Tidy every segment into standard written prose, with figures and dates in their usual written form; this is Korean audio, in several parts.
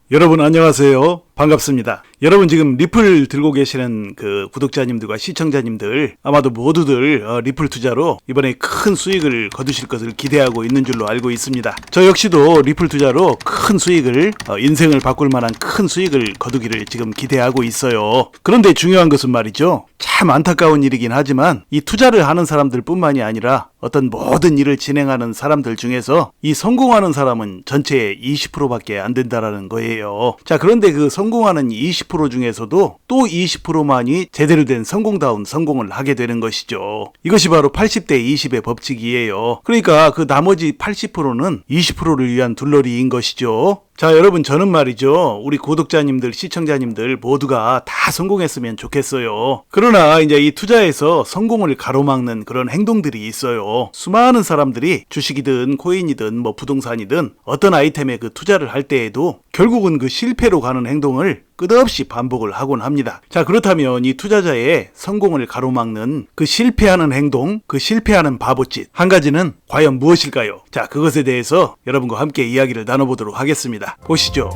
여러분 안녕하세요. 반갑습니다. 여러분 지금 리플 들고 계시는 그 구독자님들과 시청자님들 아마도 모두들 리플 투자로 이번에 큰 수익을 거두실 것을 기대하고 있는 줄로 알고 있습니다. 저 역시도 리플 투자로 큰 수익을 인생을 바꿀 만한 큰 수익을 거두기를 지금 기대하고 있어요. 그런데 중요한 것은 말이죠. 참 안타까운 일이긴 하지만 이 투자를 하는 사람들 뿐만이 아니라 어떤 모든 일을 진행하는 사람들 중에서 이 성공하는 사람은 전체의 20%밖에 안 된다라는 거예요. 자, 그런데 그 성공하는 20% 중에서도 또 20%만이 제대로 된 성공다운 성공을 하게 되는 것이죠. 이것이 바로 80대 20의 법칙이에요. 그러니까 그 나머지 80%는 20%를 위한 둘러리인 것이죠. 자, 여러분 저는 말이죠. 우리 구독자님들, 시청자님들 모두가 다 성공했으면 좋겠어요. 그러나 이제 이 투자에서 성공을 가로막는 그런 행동들이 있어요. 수많은 사람들이 주식이든 코인이든 뭐 부동산이든 어떤 아이템에 그 투자를 할 때에도 결국은 그 실패로 가는 행동을 끝없이 반복을 하곤 합니다. 자, 그렇다면 이 투자자의 성공을 가로막는 그 실패하는 행동, 그 실패하는 바보짓 한 가지는 과연 무엇일까요? 자, 그것에 대해서 여러분과 함께 이야기를 나눠보도록 하겠습니다. 보시죠.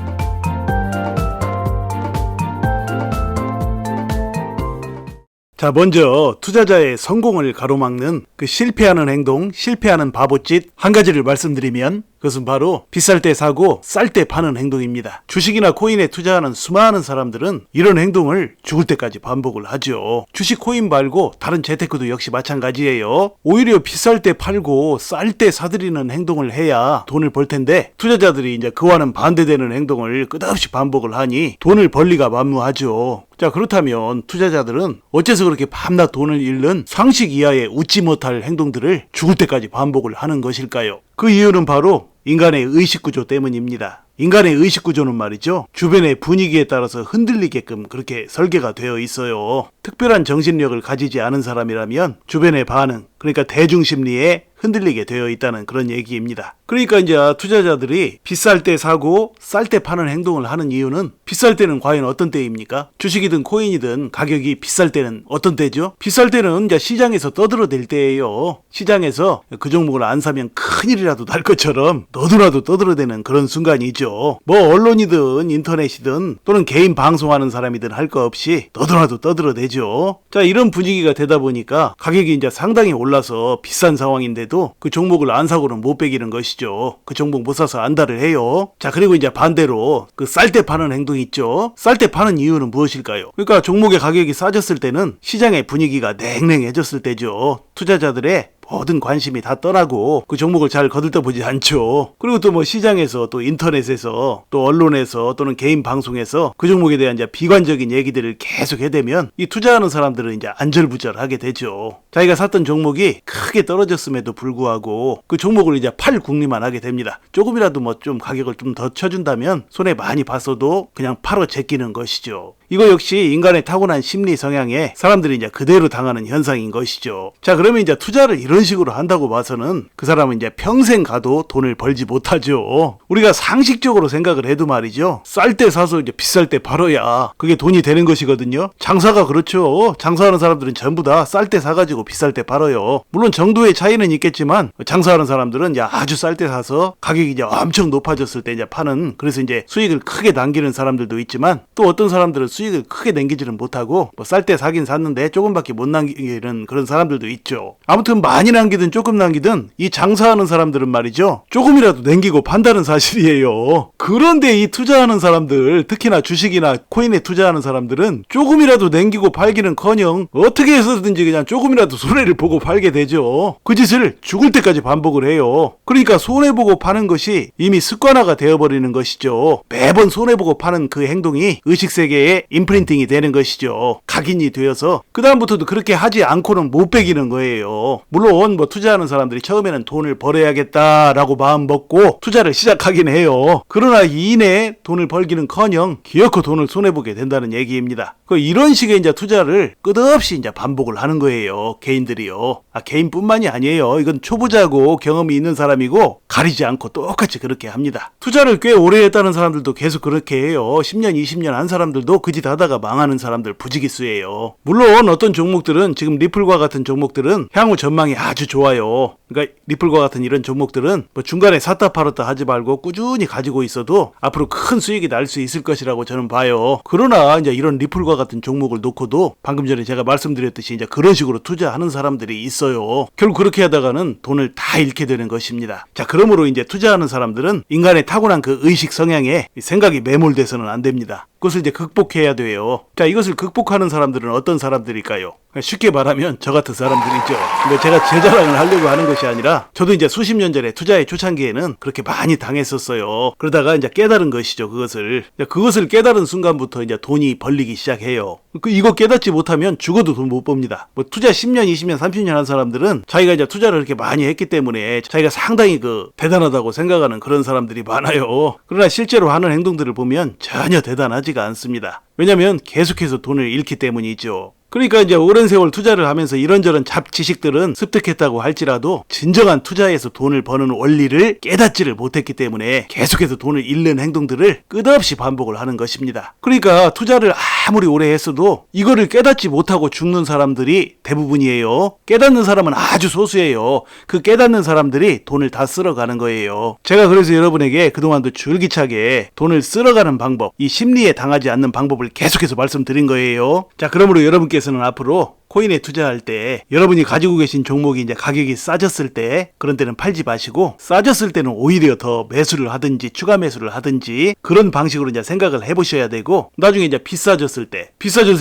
자, 먼저 투자자의 성공을 가로막는 그 실패하는 행동, 실패하는 바보짓 한 가지를 말씀드리면 그것은 바로 비쌀 때 사고 쌀 때 파는 행동입니다. 주식이나 코인에 투자하는 수많은 사람들은 이런 행동을 죽을 때까지 반복을 하죠. 주식, 코인 말고 다른 재테크도 역시 마찬가지예요. 오히려 비쌀 때 팔고 쌀 때 사들이는 행동을 해야 돈을 벌 텐데 투자자들이 이제 그와는 반대되는 행동을 끝없이 반복을 하니 돈을 벌 리가 만무하죠. 자, 그렇다면 투자자들은 어째서 그렇게 밤낮 돈을 잃는 상식 이하의 웃지 못할 행동들을 죽을 때까지 반복을 하는 것일까요? 그 이유는 바로 인간의 의식구조 때문입니다. 인간의 의식구조는 말이죠. 주변의 분위기에 따라서 흔들리게끔 그렇게 설계가 되어 있어요. 특별한 정신력을 가지지 않은 사람이라면 주변의 반응, 그러니까 대중심리에 흔들리게 되어 있다는 그런 얘기입니다. 그러니까 이제 투자자들이 비쌀 때 사고 쌀 때 파는 행동을 하는 이유는 비쌀 때는 과연 어떤 때입니까? 주식이든 코인이든 가격이 비쌀 때는 어떤 때죠? 비쌀 때는 이제 시장에서 떠들어댈 때예요. 시장에서 그 종목을 안 사면 큰일이라도 날 것처럼 너도나도 떠들어대는 그런 순간이죠. 뭐 언론이든 인터넷이든 또는 개인 방송하는 사람이든 할 거 없이 너도나도 떠들어대죠. 자, 이런 분위기가 되다 보니까 가격이 이제 상당히 올라서 비싼 상황인데도 그 종목을 안 사고는 못 베기는 것이죠. 그 종목 못 사서 안달을 해요. 자, 그리고 이제 반대로 그 쌀 때 파는 행동 있죠. 쌀 때 파는 이유는 무엇일까요? 그러니까 종목의 가격이 싸졌을 때는 시장의 분위기가 냉랭해졌을 때죠. 투자자들의 모든 관심이 다 떠나고 그 종목을 잘 거들떠보지 않죠. 그리고 또 뭐 시장에서 또 인터넷에서 또 언론에서 또는 개인 방송에서 그 종목에 대한 이제 비관적인 얘기들을 계속 해대면 이 투자하는 사람들은 이제 안절부절하게 되죠. 자기가 샀던 종목이 크게 떨어졌음에도 불구하고 그 종목을 이제 팔 궁리만 하게 됩니다. 조금이라도 뭐 좀 가격을 좀 더 쳐준다면 손해 많이 봤어도 그냥 팔아 제끼는 것이죠. 이거 역시 인간의 타고난 심리 성향에 사람들이 이제 그대로 당하는 현상인 것이죠. 자, 그러면 이제 투자를 이런 식으로 한다고 봐서는 그 사람은 이제 평생 가도 돈을 벌지 못하죠. 우리가 상식적으로 생각을 해도 말이죠. 쌀 때 사서 이제 비쌀 때 팔아야 그게 돈이 되는 것이거든요. 장사가 그렇죠. 장사하는 사람들은 전부 다 쌀 때 사가지고 비쌀 때 팔아요. 물론 정도의 차이는 있겠지만 장사하는 사람들은 아주 쌀 때 사서 가격이 이제 엄청 높아졌을 때 이제 파는, 그래서 이제 수익을 크게 남기는 사람들도 있지만 또 어떤 사람들은 수익을 크게 남기지는 못하고 뭐 쌀 때 사긴 샀는데 조금밖에 못 남기는 그런 사람들도 있죠. 아무튼 많이 남기든 조금 남기든 이 장사하는 사람들은 말이죠. 조금이라도 남기고 판다는 사실이에요. 그런데 이 투자하는 사람들, 특히나 주식이나 코인에 투자하는 사람들은 조금이라도 남기고 팔기는커녕 어떻게 해서든지 그냥 조금이라도 손해를 보고 팔게 되죠. 그 짓을 죽을 때까지 반복을 해요. 그러니까 손해보고 파는 것이 이미 습관화가 되어버리는 것이죠. 매번 손해보고 파는 그 행동이 의식세계에 임프린팅이 되는 것이죠. 각인이 되어서 그 다음부터도 그렇게 하지 않고는 못 베기는 거예요. 물론 뭐 투자하는 사람들이 처음에는 돈을 벌어야겠다라고 마음 먹고 투자를 시작하긴 해요. 그러나 이내 돈을 벌기는커녕 기어코 돈을 손해보게 된다는 얘기입니다. 이런 식의 이제 투자를 끝없이 이제 반복을 하는 거예요. 개인들이요. 개인뿐만이 아니에요. 이건 초보자고 경험이 있는 사람이고 가리지 않고 똑같이 그렇게 합니다. 투자를 꽤 오래 했다는 사람들도 계속 그렇게 해요. 10년, 20년 한 사람들도 그 버티다가 망하는 사람들 부지기수예요. 물론 어떤 종목들은 지금 리플과 같은 종목들은 향후 전망이 아주 좋아요. 그러니까 리플과 같은 이런 종목들은 뭐 중간에 샀다 팔았다 하지 말고 꾸준히 가지고 있어도 앞으로 큰 수익이 날 수 있을 것이라고 저는 봐요. 그러나 이제 이런 리플과 같은 종목을 놓고도 방금 전에 제가 말씀드렸듯이 이제 그런 식으로 투자하는 사람들이 있어요. 결국 그렇게 하다가는 돈을 다 잃게 되는 것입니다. 자, 그러므로 이제 투자하는 사람들은 인간의 타고난 그 의식 성향에 생각이 매몰돼서는 안 됩니다. 그것을 이제 극복해야 돼요. 자, 이것을 극복하는 사람들은 어떤 사람들일까요? 쉽게 말하면 저 같은 사람들이죠. 근데 제가 제 자랑을 하려고 하는 것이 아니라 저도 이제 수십 년 전에 투자의 초창기에는 그렇게 많이 당했었어요. 그러다가 이제 깨달은 것이죠. 그것을 깨달은 순간부터 이제 돈이 벌리기 시작해요. 이거 깨닫지 못하면 죽어도 돈 못 법니다. 뭐 투자 10년, 20년, 30년 한 사람들은 자기가 이제 투자를 이렇게 많이 했기 때문에 자기가 상당히 대단하다고 생각하는 그런 사람들이 많아요. 그러나 실제로 하는 행동들을 보면 전혀 대단하지가 않습니다. 왜냐면 계속해서 돈을 잃기 때문이죠. 그러니까 이제 오랜 세월 투자를 하면서 이런저런 잡지식들은 습득했다고 할지라도 진정한 투자에서 돈을 버는 원리를 깨닫지를 못했기 때문에 계속해서 돈을 잃는 행동들을 끝없이 반복을 하는 것입니다. 그러니까 투자를 아무리 오래 했어도 이거를 깨닫지 못하고 죽는 사람들이 대부분이에요. 깨닫는 사람은 아주 소수예요. 그 깨닫는 사람들이 돈을 다 쓸어가는 거예요. 제가 그래서 여러분에게 그동안도 줄기차게 돈을 쓸어가는 방법, 이 심리에 당하지 않는 방법을 계속해서 말씀드린 거예요. 자, 그러므로 여러분께서는 앞으로 코인에 투자할 때 여러분이 가지고 계신 종목이 이제 가격이 싸졌을 때 그런 때는 팔지 마시고 싸졌을 때는 오히려 더 매수를 하든지 추가 매수를 하든지 그런 방식으로 이제 생각을 해보셔야 되고 나중에 이제 비싸졌을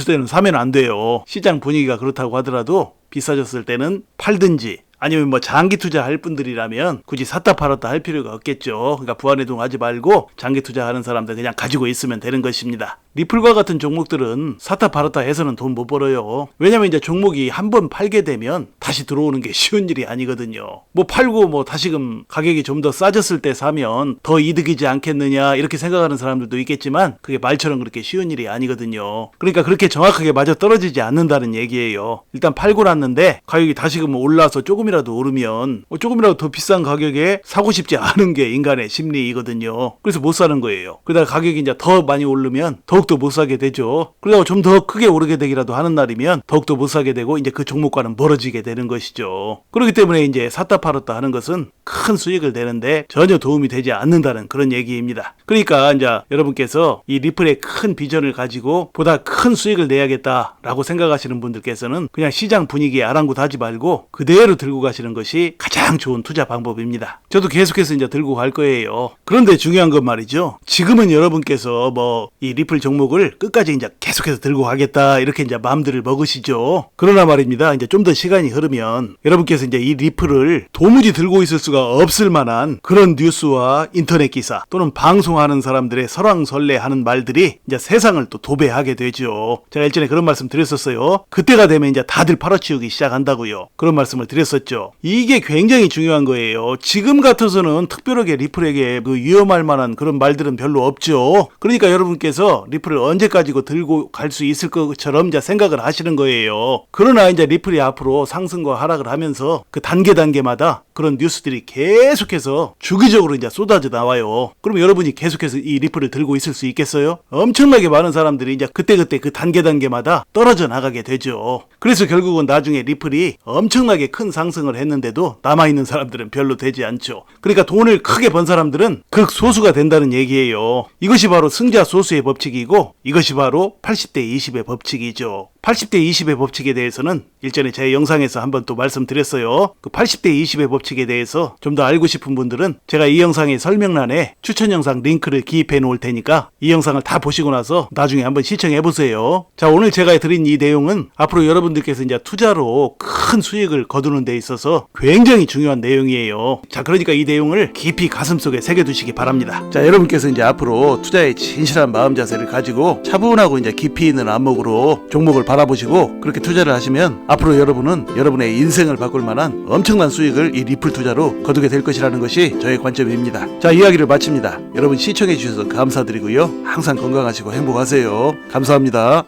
때는 사면 안 돼요. 시장 분위기가 그렇다고 하더라도 비싸졌을 때는 팔든지 아니면 뭐 장기 투자할 분들이라면 굳이 샀다 팔았다 할 필요가 없겠죠. 그러니까 부안해동하지 말고 장기 투자하는 사람들 그냥 가지고 있으면 되는 것입니다. 리플과 같은 종목들은 샀다 팔았다 해서는 돈 못 벌어요. 왜냐면 이제 종목이 한번 팔게 되면 다시 들어오는 게 쉬운 일이 아니거든요. 뭐 팔고 뭐 다시금 가격이 좀 더 싸졌을 때 사면 더 이득이지 않겠느냐 이렇게 생각하는 사람들도 있겠지만 그게 말처럼 그렇게 쉬운 일이 아니거든요. 그러니까 그렇게 정확하게 맞아 떨어지지 않는다는 얘기예요. 일단 팔고 났는데 가격이 다시금 올라서 조금이라도 오르면 조금이라도 더 비싼 가격에 사고 싶지 않은 게 인간의 심리이거든요. 그래서 못 사는 거예요. 그러다가 가격이 이제 더 많이 오르면 더욱더 못 사게 되죠. 그러다가 좀 더 크게 오르게 되기라도 하는 날이면 더욱더 못 사게 되고 이제 그 종목과는 멀어지게 되는 것이죠. 그렇기 때문에 이제 샀다 팔았다 하는 것은 큰 수익을 내는데 전혀 도움이 되지 않는다는 그런 얘기입니다. 그러니까 이제 여러분께서 이 리플의 큰 비전을 가지고 보다 큰 수익을 내야겠다라고 생각하시는 분들께서는 그냥 시장 분위기에 아랑곳하지 말고 그대로 들고 가시는 것이 가장 좋은 투자 방법입니다. 저도 계속해서 이제 들고 갈 거예요. 그런데 중요한 건 말이죠. 지금은 여러분께서 뭐 이 리플 종목을 끝까지 이제 계속해서 들고 가겠다 이렇게 이제 마음들을 먹으시죠. 그러나 말입니다. 이제 좀 더 시간이 흐르면 여러분께서 이제 이 리플을 도무지 들고 있을 수가 없을 만한 그런 뉴스와 인터넷 기사 또는 방송하는 사람들의 설왕설래하는 말들이 이제 세상을 또 도배하게 되죠. 제가 일전에 그런 말씀 드렸었어요. 그때가 되면 이제 다들 팔아치우기 시작한다고요. 그런 말씀을 드렸었죠. 이게 굉장히 중요한 거예요. 지금 같아서는 특별하게 리플에게 그 위험할 만한 그런 말들은 별로 없죠. 그러니까 여러분께서 리플을 언제까지고 들고 갈 수 있을 것처럼 이제 생각을 하시는 거예요. 그러나 이제 리플이 앞으로 상승과 하락을 하면서 그 단계마다 그런 뉴스들이 계속해서 주기적으로 이제 쏟아져 나와요. 그럼 여러분이 계속해서 이 리플을 들고 있을 수 있겠어요? 엄청나게 많은 사람들이 이제 그때 그 단계마다 떨어져 나가게 되죠. 그래서 결국은 나중에 리플이 엄청나게 큰 상승을 했는데도 남아있는 사람들은 별로 되지 않죠. 그러니까 돈을 크게 번 사람들은 극소수가 된다는 얘기예요. 이것이 바로 승자 소수의 법칙이고 이것이 바로 80대 20의 법칙이죠. 80대 20의 법칙에 대해서는 일전에 제 영상에서 한번 또 말씀드렸어요. 그 80대 20의 법칙에 대해서 좀 더 알고 싶은 분들은 제가 이 영상의 설명란에 추천 영상 링크를 기입해 놓을 테니까 이 영상을 다 보시고 나서 나중에 한번 시청해 보세요. 자, 오늘 제가 드린 이 내용은 앞으로 여러분들께서 이제 투자로 큰 수익을 거두는 데 있어서 굉장히 중요한 내용이에요. 자, 그러니까 이 내용을 깊이 가슴속에 새겨두시기 바랍니다. 자, 여러분께서 이제 앞으로 투자에 진실한 마음 자세를 가지고 차분하고 이제 깊이 있는 안목으로 종목을 바라보시고 그렇게 투자를 하시면 앞으로 여러분은 여러분의 인생을 바꿀 만한 엄청난 수익을 이 리플 투자로 거두게 될 것이라는 것이 저의 관점입니다. 자, 이야기를 마칩니다. 여러분 시청해 주셔서 감사드리고요. 항상 건강하시고 행복하세요. 감사합니다.